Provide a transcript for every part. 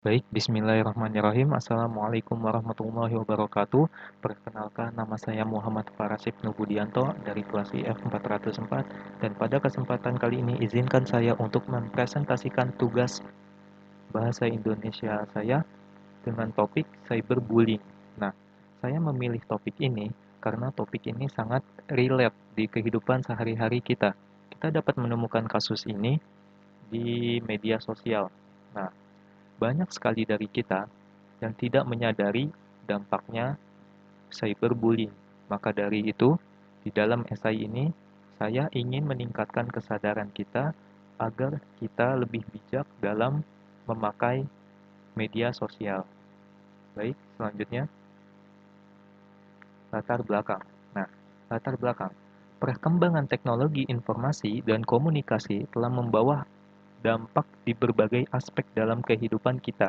Baik, bismillahirrahmanirrahim. Assalamualaikum warahmatullahi wabarakatuh. Perkenalkan, nama saya Muhammad Farasib Nubudianto dari kelas IF 404 dan pada kesempatan kali ini izinkan saya untuk mempresentasikan tugas bahasa Indonesia saya dengan topik cyberbullying. Nah, saya memilih topik ini karena topik ini sangat relate di kehidupan sehari-hari kita. Kita dapat menemukan kasus ini di media sosial. Nah, banyak sekali dari kita yang tidak menyadari dampaknya cyberbullying. Maka dari itu, di dalam esai ini, saya ingin meningkatkan kesadaran kita agar kita lebih bijak dalam memakai media sosial. Baik, selanjutnya, latar belakang. Nah, latar belakang. Perkembangan teknologi informasi dan komunikasi telah membawa dampak di berbagai aspek dalam kehidupan kita.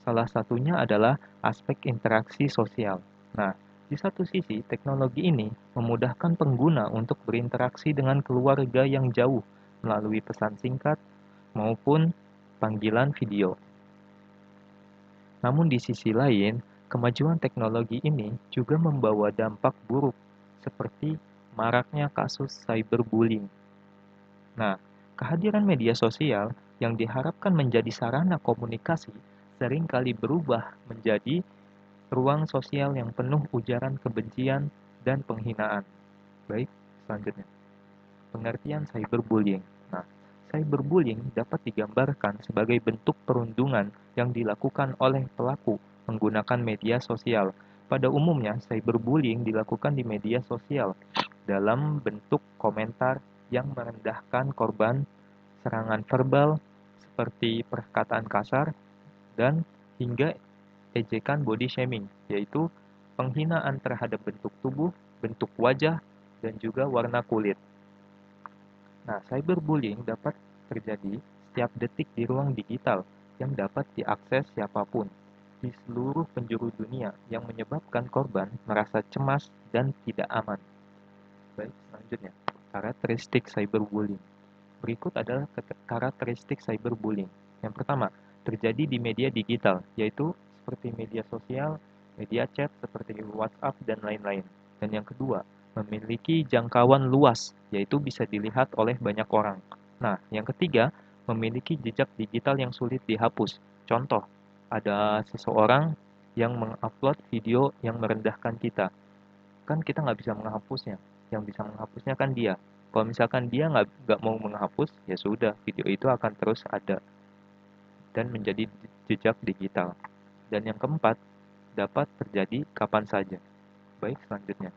Salah satunya adalah aspek interaksi sosial. Nah, di satu sisi, teknologi ini memudahkan pengguna untuk berinteraksi dengan keluarga yang jauh melalui pesan singkat maupun panggilan video. Namun di sisi lain, kemajuan teknologi ini juga membawa dampak buruk seperti maraknya kasus cyberbullying. Nah, kehadiran media sosial yang diharapkan menjadi sarana komunikasi seringkali berubah menjadi ruang sosial yang penuh ujaran kebencian dan penghinaan. Baik, selanjutnya. Pengertian cyberbullying. Nah, cyberbullying dapat digambarkan sebagai bentuk perundungan yang dilakukan oleh pelaku menggunakan media sosial. Pada umumnya, cyberbullying dilakukan di media sosial dalam bentuk komentar yang merendahkan korban, serangan verbal seperti perkataan kasar, dan hingga ejekan body shaming, yaitu penghinaan terhadap bentuk tubuh, bentuk wajah, dan juga warna kulit. Nah, cyberbullying dapat terjadi setiap detik di ruang digital yang dapat diakses siapapun di seluruh penjuru dunia yang menyebabkan korban merasa cemas dan tidak aman. Baik, selanjutnya, karakteristik cyberbullying. Berikut adalah karakteristik cyberbullying. Yang pertama, terjadi di media digital, yaitu seperti media sosial, media chat seperti WhatsApp, dan lain-lain. Dan yang kedua, memiliki jangkauan luas, yaitu bisa dilihat oleh banyak orang. Nah, yang ketiga, memiliki jejak digital yang sulit dihapus. Contoh, ada seseorang yang mengupload video yang merendahkan kita. Kan kita nggak bisa menghapusnya. Yang bisa menghapusnya kan dia. Kalau misalkan dia nggak mau menghapus, ya sudah, video itu akan terus ada dan menjadi jejak digital. Dan yang keempat, dapat terjadi kapan saja. Baik, selanjutnya.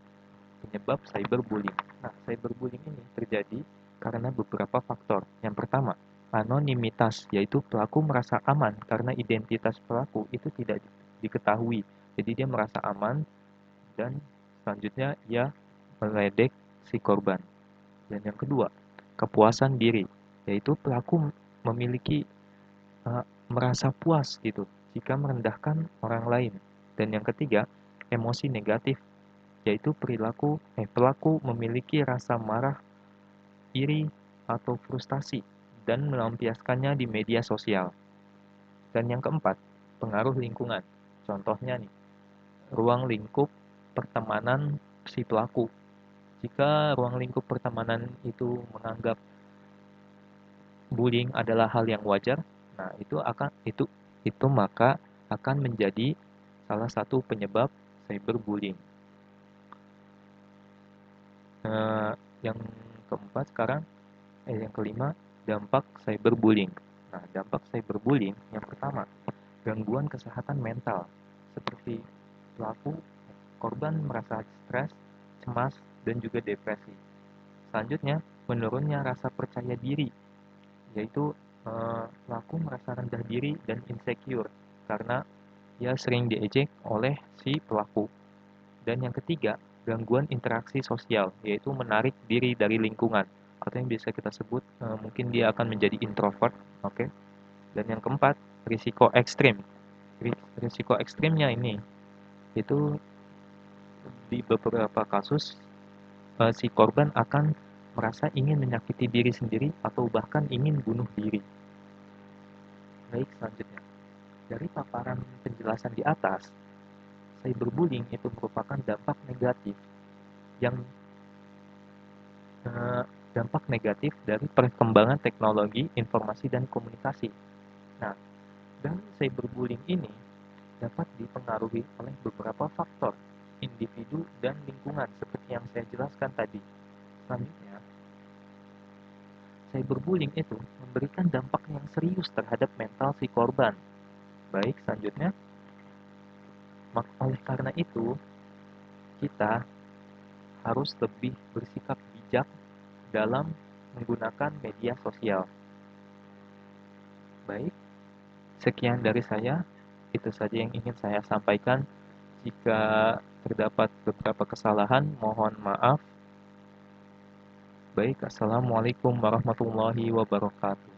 Penyebab cyberbullying. Nah, cyberbullying ini terjadi karena beberapa faktor. Yang pertama, anonimitas, yaitu pelaku merasa aman karena identitas pelaku itu tidak diketahui. Jadi dia merasa aman dan selanjutnya ia meledek si korban. Dan yang kedua, kepuasan diri, yaitu pelaku memiliki merasa puas gitu jika merendahkan orang lain. Dan yang ketiga, emosi negatif, yaitu pelaku memiliki rasa marah, iri, atau frustasi dan melampiaskannya di media sosial. Dan yang keempat, pengaruh lingkungan. Contohnya nih, ruang lingkup pertemanan si pelaku. Jika ruang lingkup pertemanan itu menganggap bullying adalah hal yang wajar, nah itu maka akan menjadi salah satu penyebab cyberbullying. Nah, yang keempat sekarang, yang kelima, dampak cyberbullying. Nah, dampak cyberbullying yang pertama, gangguan kesehatan mental, seperti pelaku korban merasa stres, cemas, dan juga depresi. Selanjutnya, menurunnya rasa percaya diri, yaitu pelaku merasa rendah diri dan insecure karena ia sering diejek oleh si pelaku. Dan yang ketiga, gangguan interaksi sosial, yaitu menarik diri dari lingkungan atau yang bisa kita sebut mungkin dia akan menjadi introvert, oke? Okay? Dan yang keempat, risiko ekstrim. Risiko ekstrimnya ini itu di beberapa kasus si korban akan merasa ingin menyakiti diri sendiri atau bahkan ingin bunuh diri. Baik, selanjutnya. Dari paparan penjelasan di atas, cyberbullying itu merupakan yang eh, dampak negatif dari perkembangan teknologi informasi dan komunikasi. Nah, dari cyberbullying ini dapat dipengaruhi oleh beberapa faktor, individu dan lingkungan seperti yang saya jelaskan tadi. Selanjutnya, cyberbullying itu memberikan dampak yang serius terhadap mental si korban. Baik, selanjutnya, oleh karena itu, kita harus lebih bersikap bijak dalam menggunakan media sosial. Baik, sekian dari saya. Itu saja yang ingin saya sampaikan. Jika terdapat beberapa kesalahan, mohon maaf. Baik, assalamualaikum warahmatullahi wabarakatuh.